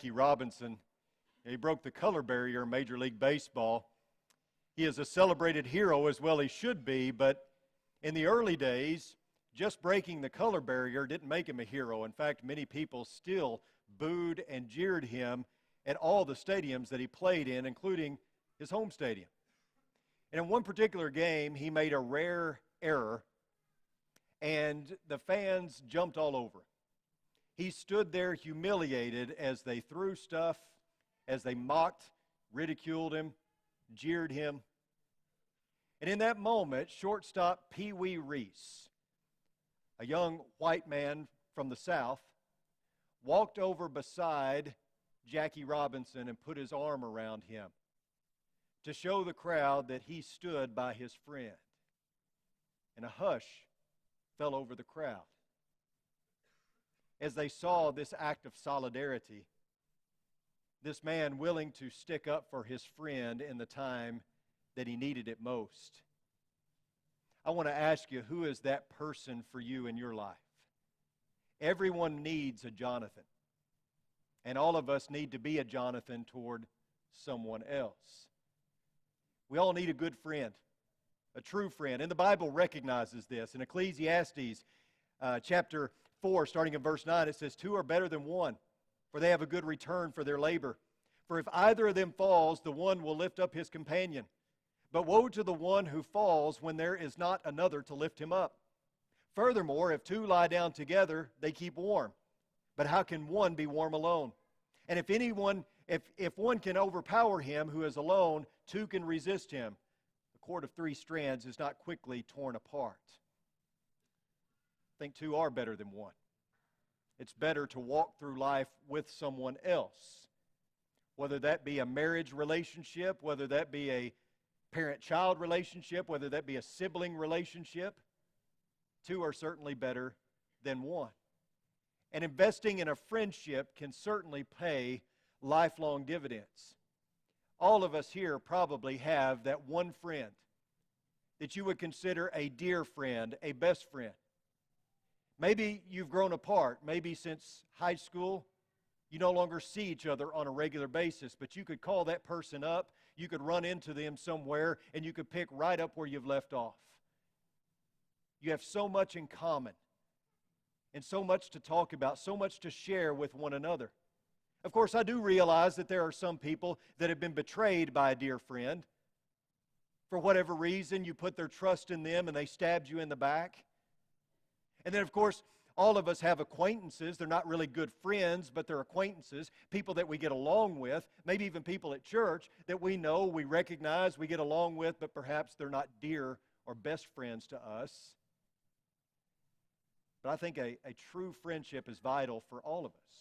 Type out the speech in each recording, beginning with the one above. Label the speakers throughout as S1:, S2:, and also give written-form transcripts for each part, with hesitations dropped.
S1: Jackie Robinson. He broke the color barrier in Major League Baseball. He is a celebrated hero, as well he should be, but in the early days, just breaking the color barrier didn't make him a hero. In fact, many people still booed and jeered him at all the stadiums that he played in, including his home stadium. And in one particular game, he made a rare error, and the fans jumped all over him. He stood there humiliated as they threw stuff, as they mocked, ridiculed him, jeered him. And in that moment, shortstop Pee Wee Reese, a young white man from the South, walked over beside Jackie Robinson and put his arm around him to show the crowd that he stood by his friend. And a hush fell over the crowd as they saw this act of solidarity, this man willing to stick up for his friend in the time that he needed it most. I want to ask you, who is that person for you in your life? Everyone needs a Jonathan, and all of us need to be a Jonathan toward someone else. We all need a good friend, a true friend, and the Bible recognizes this. In Ecclesiastes chapter 4, starting in verse 9, it says, 2 are better than one, for they have a good return for their labor. For if either of them falls, the one will lift up his companion. But woe to the one who falls when there is not another to lift him up. Furthermore, if two lie down together, they keep warm. But how can one be warm alone? And if one can overpower him who is alone, two can resist him. The cord of 3 strands is not quickly torn apart. I think 2 are better than 1. It's better to walk through life with someone else, whether that be a marriage relationship, whether that be a parent-child relationship, whether that be a sibling relationship. 2 are certainly better than 1. And investing in a friendship can certainly pay lifelong dividends. All of us here probably have that one friend that you would consider a dear friend, a best friend. Maybe you've grown apart. Maybe since high school, you no longer see each other on a regular basis, but you could call that person up, you could run into them somewhere, and you could pick right up where you've left off. You have so much in common, and so much to talk about, so much to share with one another. Of course, I do realize that there are some people that have been betrayed by a dear friend. For whatever reason, you put their trust in them and they stabbed you in the back. And then, of course, all of us have acquaintances. They're not really good friends, but they're acquaintances, people that we get along with, maybe even people at church that we know, we recognize, we get along with, but perhaps they're not dear or best friends to us. But I think a true friendship is vital for all of us.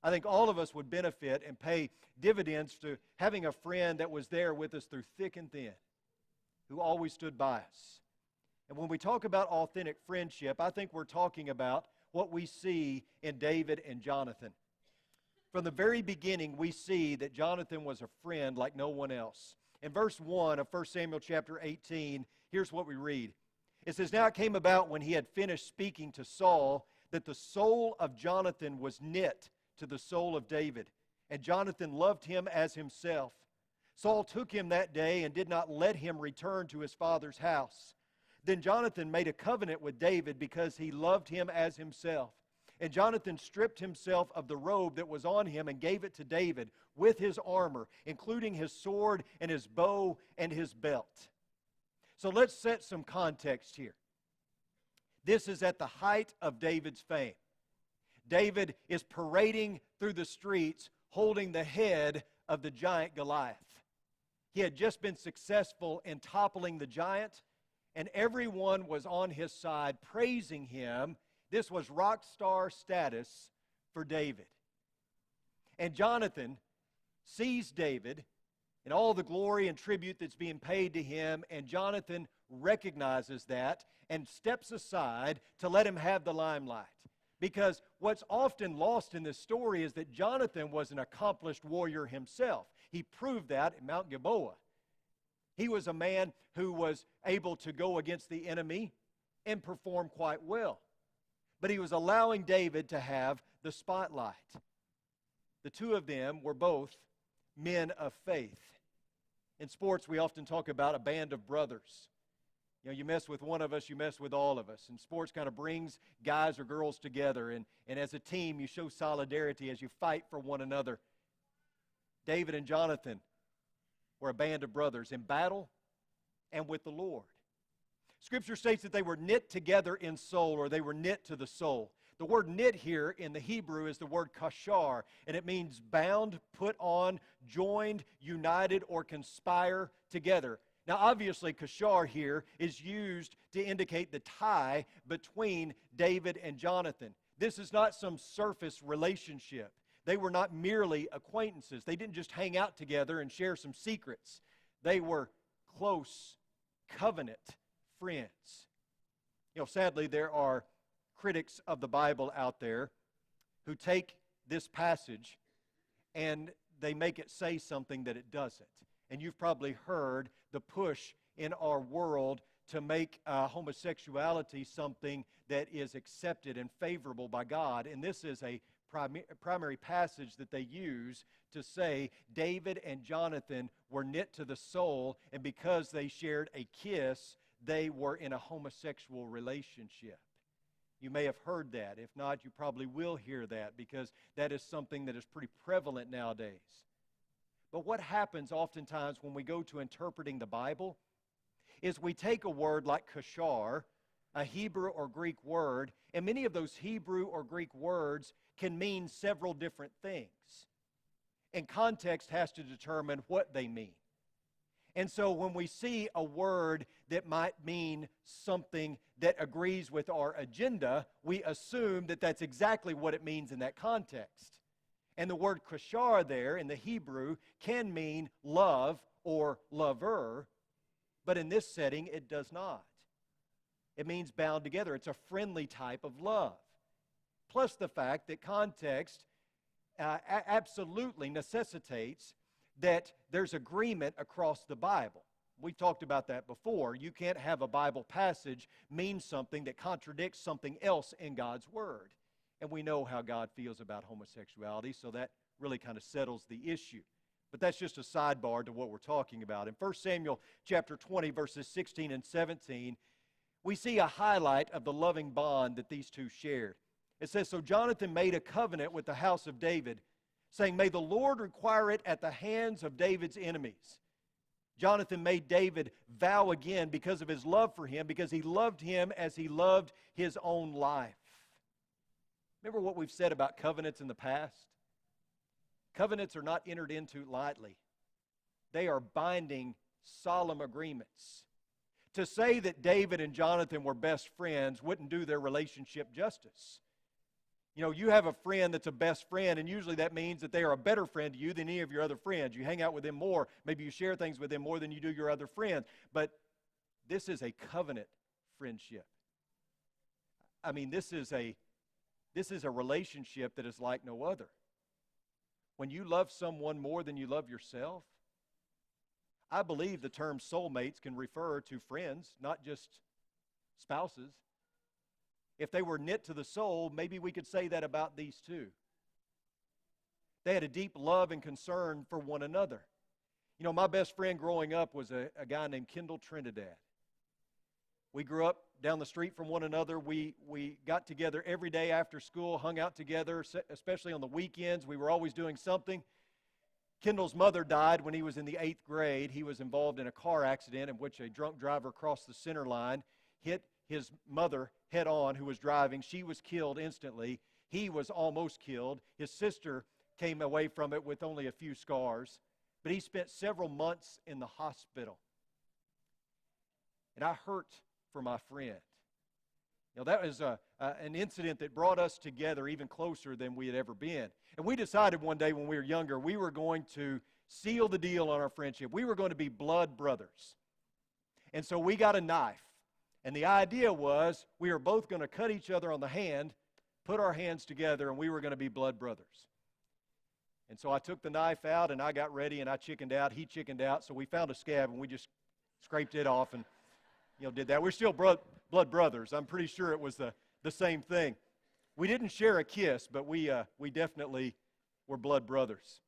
S1: I think all of us would benefit and pay dividends to having a friend that was there with us through thick and thin, who always stood by us. And when we talk about authentic friendship, I think we're talking about what we see in David and Jonathan. From the very beginning, we see that Jonathan was a friend like no one else. In verse 1 of 1 Samuel chapter 18, here's what we read. It says, Now it came about when he had finished speaking to Saul that the soul of Jonathan was knit to the soul of David, and Jonathan loved him as himself. Saul took him that day and did not let him return to his father's house. Then Jonathan made a covenant with David because he loved him as himself. And Jonathan stripped himself of the robe that was on him and gave it to David with his armor, including his sword and his bow and his belt. So let's set some context here. This is at the height of David's fame. David is parading through the streets holding the head of the giant Goliath. He had just been successful in toppling the giant, and everyone was on his side praising him. This was rock star status for David. And Jonathan sees David and all the glory and tribute that's being paid to him, and Jonathan recognizes that and steps aside to let him have the limelight. Because what's often lost in this story is that Jonathan was an accomplished warrior himself. He proved that at Mount Gilboa. He was a man who was able to go against the enemy and perform quite well. But he was allowing David to have the spotlight. The two of them were both men of faith. In sports, we often talk about a band of brothers. You know, you mess with one of us, you mess with all of us. And sports kind of brings guys or girls together. And as a team, you show solidarity as you fight for one another. David and Jonathan were a band of brothers in battle and with the Lord. Scripture states that they were knit together in soul, or they were knit to the soul. The word knit here in the Hebrew is the word kashar, and it means bound, put on, joined, united, or conspire together. Now, obviously, kashar here is used to indicate the tie between David and Jonathan. This is not some surface relationship. They were not merely acquaintances. They didn't just hang out together and share some secrets. They were close covenant friends. You know, sadly, there are critics of the Bible out there who take this passage and they make it say something that it doesn't. And you've probably heard the push in our world to make homosexuality something that is accepted and favorable by God. And this is a primary passage that they use to say David and Jonathan were knit to the soul, and because they shared a kiss, they were in a homosexual relationship. You may have heard that. If not, you probably will hear that, because that is something that is pretty prevalent nowadays. But what happens oftentimes when we go to interpreting the Bible is we take a word like kashar, a Hebrew or Greek word, and many of those Hebrew or Greek words can mean several different things. And context has to determine what they mean. And so when we see a word that might mean something that agrees with our agenda, we assume that that's exactly what it means in that context. And the word kashar there in the Hebrew can mean love or lover, but in this setting it does not. It means bound together. It's a friendly type of love. Plus the fact that context absolutely necessitates that there's agreement across the Bible. We've talked about that before. You can't have a Bible passage mean something that contradicts something else in God's Word. And we know how God feels about homosexuality, so that really kind of settles the issue. But that's just a sidebar to what we're talking about. In 1 Samuel chapter 20, verses 16 and 17, we see a highlight of the loving bond that these two shared. It says, "So Jonathan made a covenant with the house of David, saying, 'May the Lord require it at the hands of David's enemies.' Jonathan made David vow again because of his love for him, because he loved him as he loved his own life." Remember what we've said about covenants in the past? Covenants are not entered into lightly. They are binding, solemn agreements. To say that David and Jonathan were best friends wouldn't do their relationship justice. You know, you have a friend that's a best friend, and usually that means that they are a better friend to you than any of your other friends. You hang out with them more. Maybe you share things with them more than you do your other friends. But this is a covenant friendship. I mean, this is a relationship that is like no other. When you love someone more than you love yourself, I believe the term soulmates can refer to friends, not just spouses. If they were knit to the soul, maybe we could say that about these two. They had a deep love and concern for one another. You know, my best friend growing up was a guy named Kendall Trinidad. We grew up down the street from one another. We got together every day after school, hung out together, especially on the weekends. We were always doing something. Kendall's mother died when he was in the 8th grade. He was involved in a car accident in which a drunk driver crossed the center line, hit his mother head on who was driving. She was killed instantly. He was almost killed. His sister came away from it with only a few scars. But he spent several months in the hospital. And I hurt for my friend. You know, that was an incident that brought us together even closer than we had ever been. And we decided one day when we were younger, we were going to seal the deal on our friendship. We were going to be blood brothers. And so we got a knife. And the idea was we were both going to cut each other on the hand, put our hands together, and we were going to be blood brothers. And so I took the knife out, and I got ready, and I chickened out. He chickened out, so we found a scab, and we just scraped it off and, did that. We're still blood brothers. I'm pretty sure it was the same thing. We didn't share a kiss, but we definitely were blood brothers.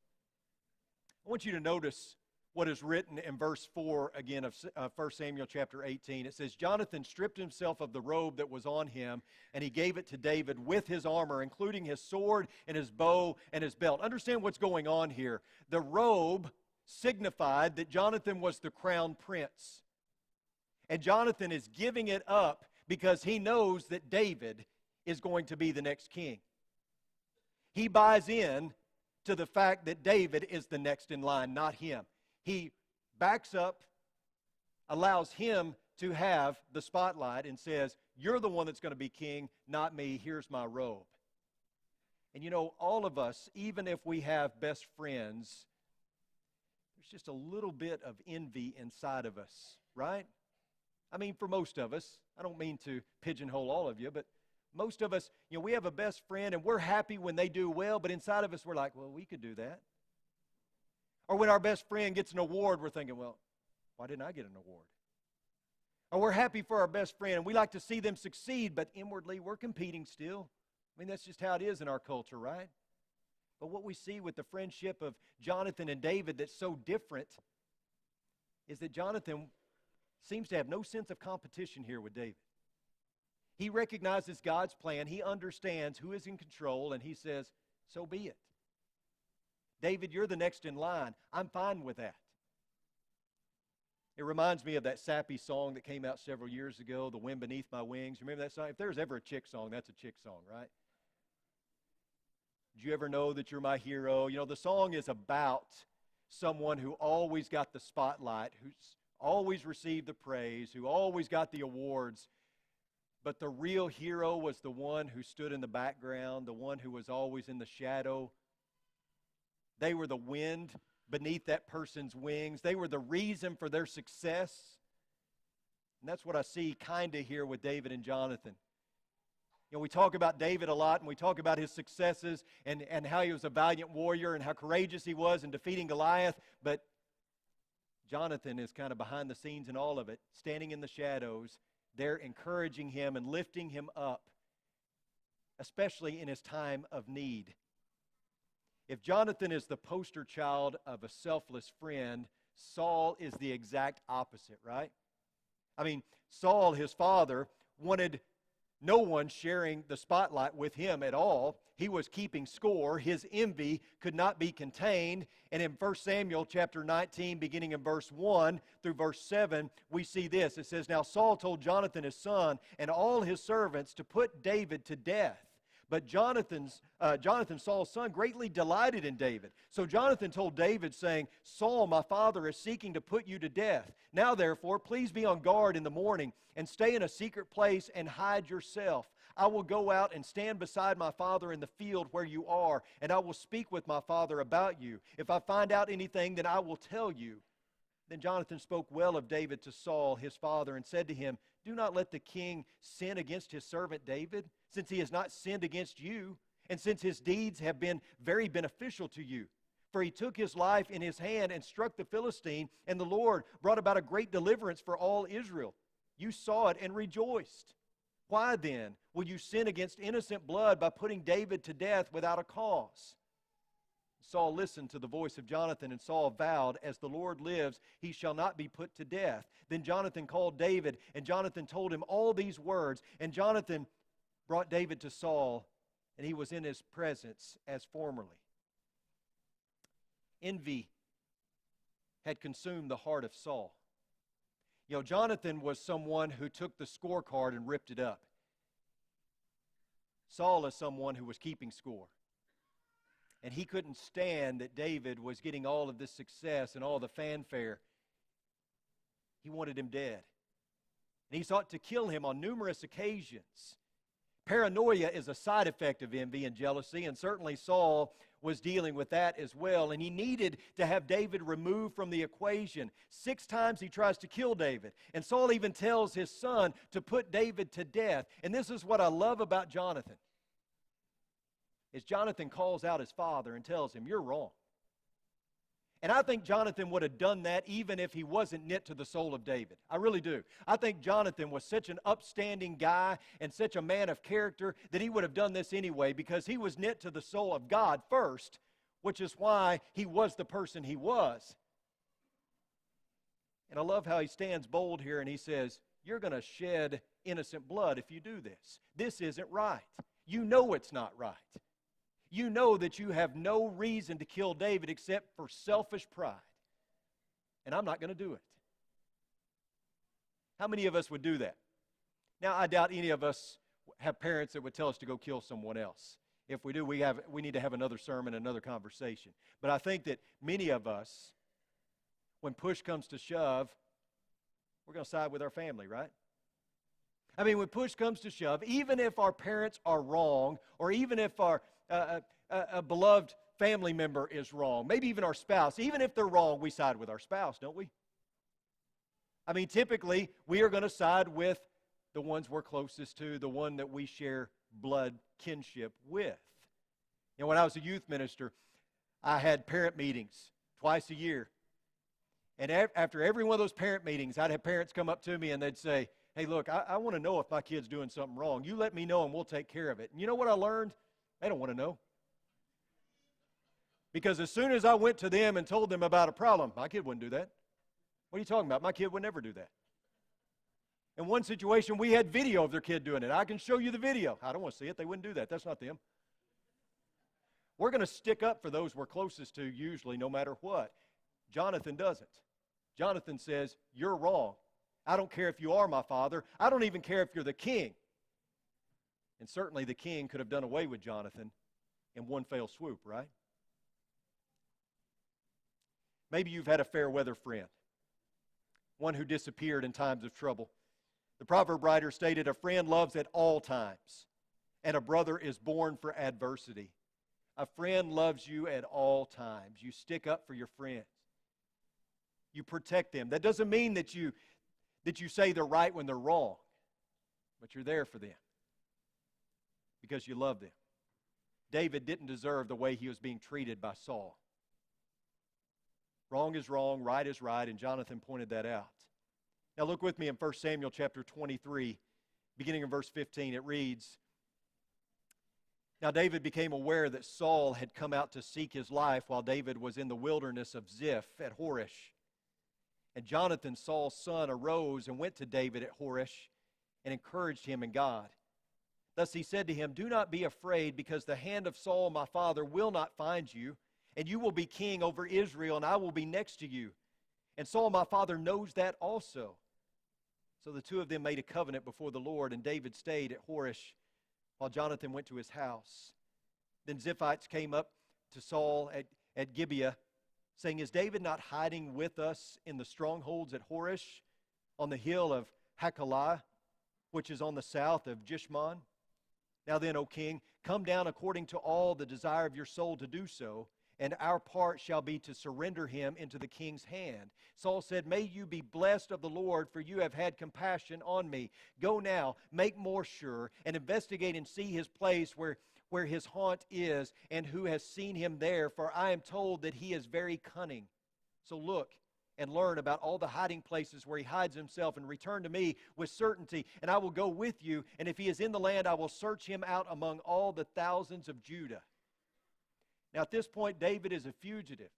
S1: I want you to notice what is written in verse 4 again of 1 Samuel chapter 18. It says, Jonathan stripped himself of the robe that was on him, and he gave it to David with his armor, including his sword and his bow and his belt. Understand what's going on here. The robe signified that Jonathan was the crown prince. And Jonathan is giving it up because he knows that David is going to be the next king. He buys in to the fact that David is the next in line, not him. He backs up, allows him to have the spotlight, and says, you're the one that's going to be king, not me. Here's my robe. And you know, all of us, even if we have best friends, there's just a little bit of envy inside of us, right? I mean, for most of us, I don't mean to pigeonhole all of you, but most of us, you know, we have a best friend and we're happy when they do well, but inside of us we're like, well, we could do that. Or when our best friend gets an award, we're thinking, well, why didn't I get an award? Or we're happy for our best friend and we like to see them succeed, but inwardly we're competing still. I mean, that's just how it is in our culture, right? But what we see with the friendship of Jonathan and David that's so different is that Jonathan seems to have no sense of competition here with David. He recognizes God's plan. He understands who is in control, and he says, so be it. David, you're the next in line. I'm fine with that. It reminds me of that sappy song that came out several years ago, The Wind Beneath My Wings. Remember that song? If there's ever a chick song, that's a chick song, right? Did you ever know that you're my hero? You know, the song is about someone who always got the spotlight, who's always received the praise, who always got the awards. But the real hero was the one who stood in the background, the one who was always in the shadow. They were the wind beneath that person's wings. They were the reason for their success. And that's what I see kind of here with David and Jonathan. You know, we talk about David a lot, and we talk about his successes and how he was a valiant warrior and how courageous he was in defeating Goliath. But Jonathan is kind of behind the scenes in all of it, standing in the shadows. They're encouraging him and lifting him up, especially in his time of need. If Jonathan is the poster child of a selfless friend, Saul is the exact opposite, right? I mean, Saul, his father, wanted no one sharing the spotlight with him at all. He was keeping score. His envy could not be contained. And in 1 Samuel chapter 19, beginning in verse 1 through verse 7, we see this. It says, Now Saul told Jonathan his son and all his servants to put David to death. But Jonathan, Saul's son, greatly delighted in David. So Jonathan told David, saying, Saul, my father, is seeking to put you to death. Now, therefore, please be on guard in the morning, and stay in a secret place and hide yourself. I will go out and stand beside my father in the field where you are, and I will speak with my father about you. If I find out anything, then I will tell you. Then Jonathan spoke well of David to Saul, his father, and said to him, Do not let the king sin against his servant David, since he has not sinned against you, and since his deeds have been very beneficial to you. For he took his life in his hand and struck the Philistine, and the Lord brought about a great deliverance for all Israel. You saw it and rejoiced. Why then will you sin against innocent blood by putting David to death without a cause? Saul listened to the voice of Jonathan, and Saul vowed, As the Lord lives, he shall not be put to death. Then Jonathan called David, and Jonathan told him all these words. And Jonathan brought David to Saul, and he was in his presence as formerly. Envy had consumed the heart of Saul. You know, Jonathan was someone who took the scorecard and ripped it up. Saul is someone who was keeping score. And he couldn't stand that David was getting all of this success and all the fanfare. He wanted him dead. And he sought to kill him on numerous occasions. Paranoia is a side effect of envy and jealousy, and certainly Saul was dealing with that as well. And he needed to have David removed from the equation. 6 times he tries to kill David. And Saul even tells his son to put David to death. And this is what I love about Jonathan. Is Jonathan calls out his father and tells him, You're wrong. And I think Jonathan would have done that even if he wasn't knit to the soul of David. I really do. I think Jonathan was such an upstanding guy and such a man of character that he would have done this anyway because he was knit to the soul of God first which is why he was the person he was. And I love how he stands bold here and he says, you're going to shed innocent blood if you do this. This isn't right. You know it's not right. You know that you have no reason to kill David except for selfish pride. And I'm not going to do it. How many of us would do that? Now, I doubt any of us have parents that would tell us to go kill someone else. If we do, we need to have another sermon, another conversation. But I think that many of us, when push comes to shove, we're going to side with our family, right? I mean, when push comes to shove, even if our parents are wrong, or even if our a beloved family member is wrong, maybe even our spouse, even if they're wrong, we side with our spouse, don't we? I mean, typically, we are going to side with the ones we're closest to, the one that we share blood kinship with. And when I was a youth minister, I had parent meetings twice a year. And after every one of those parent meetings, I'd have parents come up to me and they'd say, hey, look, I want to know if my kid's doing something wrong. You let me know and we'll take care of it. And you know what I learned? They don't want to know. Because as soon as I went to them and told them about a problem, my kid wouldn't do that. What are you talking about? My kid would never do that. In one situation, we had video of their kid doing it. I can show you the video. I don't want to see it. They wouldn't do that. That's not them. We're going to stick up for those we're closest to, usually, no matter what. Jonathan doesn't. Jonathan says, you're wrong. I don't care if you are my father. I don't even care if you're the king. And certainly the king could have done away with Jonathan in one fell swoop, right? Maybe you've had a fair weather friend, one who disappeared in times of trouble. The proverb writer stated, a friend loves at all times, and a brother is born for adversity. A friend loves you at all times. You stick up for your friends. You protect them. That doesn't mean that you say they're right when they're wrong, but you're there for them because you love them. David didn't deserve the way he was being treated by Saul. Wrong is wrong, right is right, and Jonathan pointed that out. Now look with me in 1 Samuel chapter 23, beginning in verse 15. It reads, now David became aware that Saul had come out to seek his life while David was in the wilderness of Ziph at Horish. And Jonathan, Saul's son, arose and went to David at Horish and encouraged him in God. Thus he said to him, do not be afraid, because the hand of Saul my father will not find you, and you will be king over Israel, and I will be next to you. And Saul my father knows that also. So the two of them made a covenant before the Lord, and David stayed at Horish while Jonathan went to his house. Then Ziphites came up to Saul at Gibeah, saying, is David not hiding with us in the strongholds at Horish on the hill of Hachilah, which is on the south of Jeshimon? Now then, O king, come down according to all the desire of your soul to do so, and our part shall be to surrender him into the king's hand. Saul said, may you be blessed of the Lord, for you have had compassion on me. Go now, make more sure, and investigate and see his place where his haunt is, and who has seen him there, for I am told that he is very cunning. So look and learn about all the hiding places where he hides himself, and return to me with certainty, and I will go with you, and if he is in the land, I will search him out among all the thousands of Judah. Now at this point, David is a fugitive.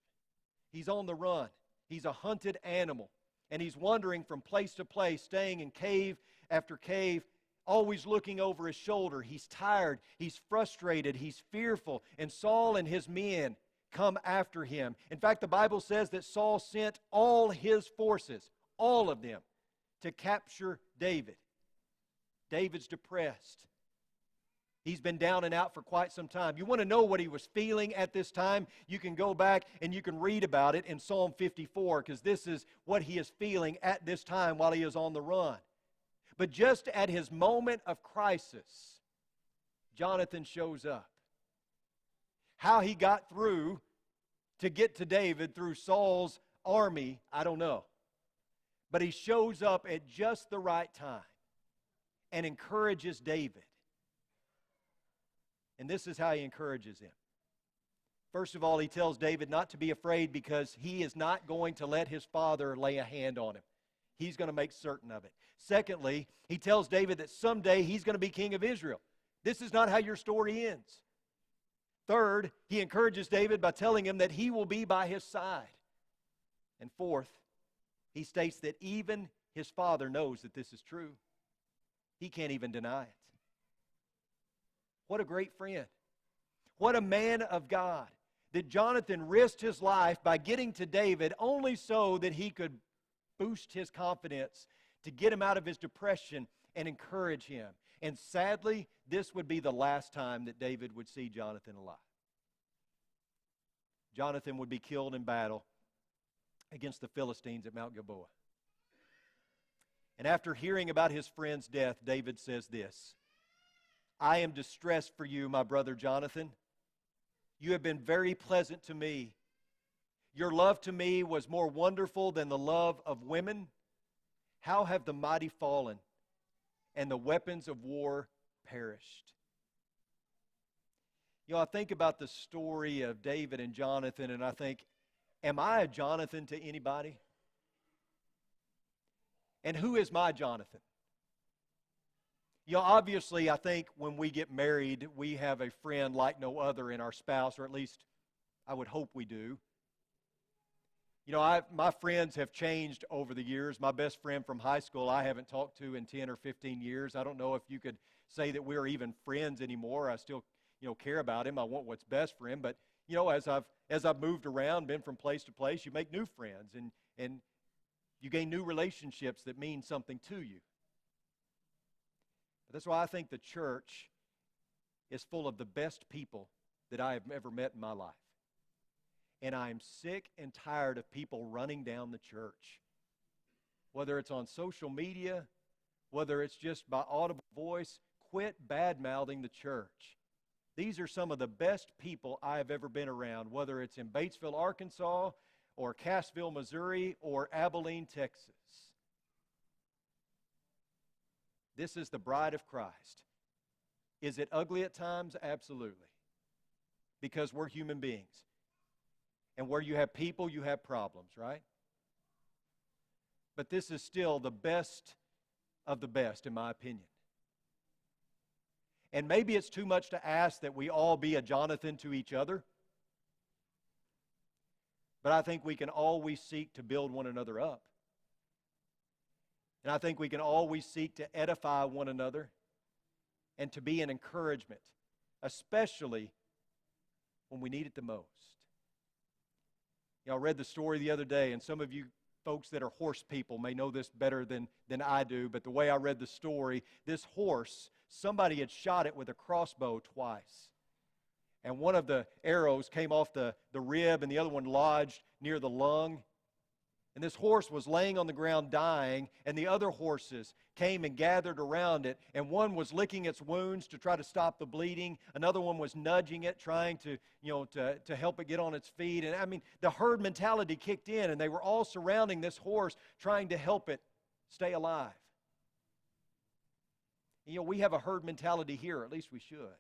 S1: He's on the run. He's a hunted animal, and he's wandering from place to place, staying in cave after cave, always looking over his shoulder. He's tired, he's frustrated, he's fearful, and Saul and his men come after him. In fact, the Bible says that Saul sent all his forces, all of them, to capture David. David's depressed. He's been down and out for quite some time. You want to know what he was feeling at this time? You can go back and you can read about it in Psalm 54, because this is what he is feeling at this time while he is on the run. But just at his moment of crisis, Jonathan shows up. How he got through to get to David through Saul's army, I don't know. But he shows up at just the right time and encourages David. And this is how he encourages him. First of all, he tells David not to be afraid, because he is not going to let his father lay a hand on him. He's going to make certain of it. Secondly, he tells David that someday he's going to be king of Israel. This is not how your story ends. Third, he encourages David by telling him that he will be by his side. And fourth, he states that even his father knows that this is true. He can't even deny it. What a great friend. What a man of God, that Jonathan risked his life by getting to David only so that he could boost his confidence, to get him out of his depression and encourage him. And sadly, this would be the last time that David would see Jonathan alive. Jonathan would be killed in battle against the Philistines at Mount Gilboa. And after hearing about his friend's death, David says this, "I am distressed for you, my brother Jonathan. You have been very pleasant to me. Your love to me was more wonderful than the love of women. How have the mighty fallen, and the weapons of war perished?" You know, I think about the story of David and Jonathan, and I think, am I a Jonathan to anybody? And who is my Jonathan? You know, obviously, I think when we get married, we have a friend like no other in our spouse, or at least I would hope we do. You know, my friends have changed over the years. My best friend from high school I haven't talked to in 10 or 15 years. I don't know if you could say that we're even friends anymore. I still, care about him. I want what's best for him. But, as I've moved around, been from place to place, you make new friends and you gain new relationships that mean something to you. But that's why I think the church is full of the best people that I have ever met in my life. And I'm sick and tired of people running down the church. Whether it's on social media, whether it's just by audible voice, quit bad-mouthing the church. These are some of the best people I have ever been around, whether it's in Batesville, Arkansas, or Cassville, Missouri, or Abilene, Texas. This is the bride of Christ. Is it ugly at times? Absolutely. Because we're human beings. And where you have people, you have problems, right? But this is still the best of the best, in my opinion. And maybe it's too much to ask that we all be a Jonathan to each other. But I think we can always seek to build one another up. And I think we can always seek to edify one another and to be an encouragement, especially when we need it the most. I read the story the other day, and some of you folks that are horse people may know this better than I do, but the way I read the story, this horse, somebody had shot it with a crossbow twice. And one of the arrows came off the rib, and the other one lodged near the lung. And this horse was laying on the ground dying, and the other horses came and gathered around it. And one was licking its wounds to try to stop the bleeding. Another one was nudging it, trying to help it get on its feet. And I mean, the herd mentality kicked in, and they were all surrounding this horse, trying to help it stay alive. We have a herd mentality here, or at least we should.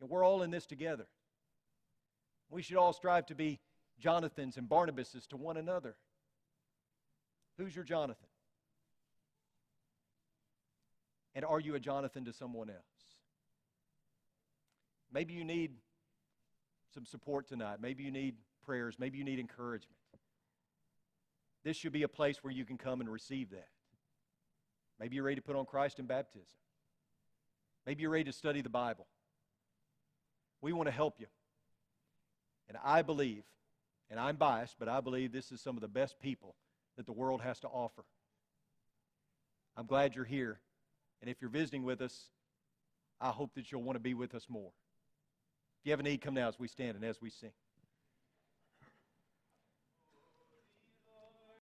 S1: And we're all in this together. We should all strive to be Jonathans and Barnabases to one another. Who's your Jonathan? And are you a Jonathan to someone else? Maybe you need some support tonight. Maybe you need prayers. Maybe you need encouragement. This should be a place where you can come and receive that. Maybe you're ready to put on Christ in baptism. Maybe you're ready to study the Bible. We want to help you. And I believe, and I'm biased, but I believe this is some of the best people that the world has to offer. I'm glad you're here. And if you're visiting with us, I hope that you'll want to be with us more. If you have a need, come now as we stand and as we sing.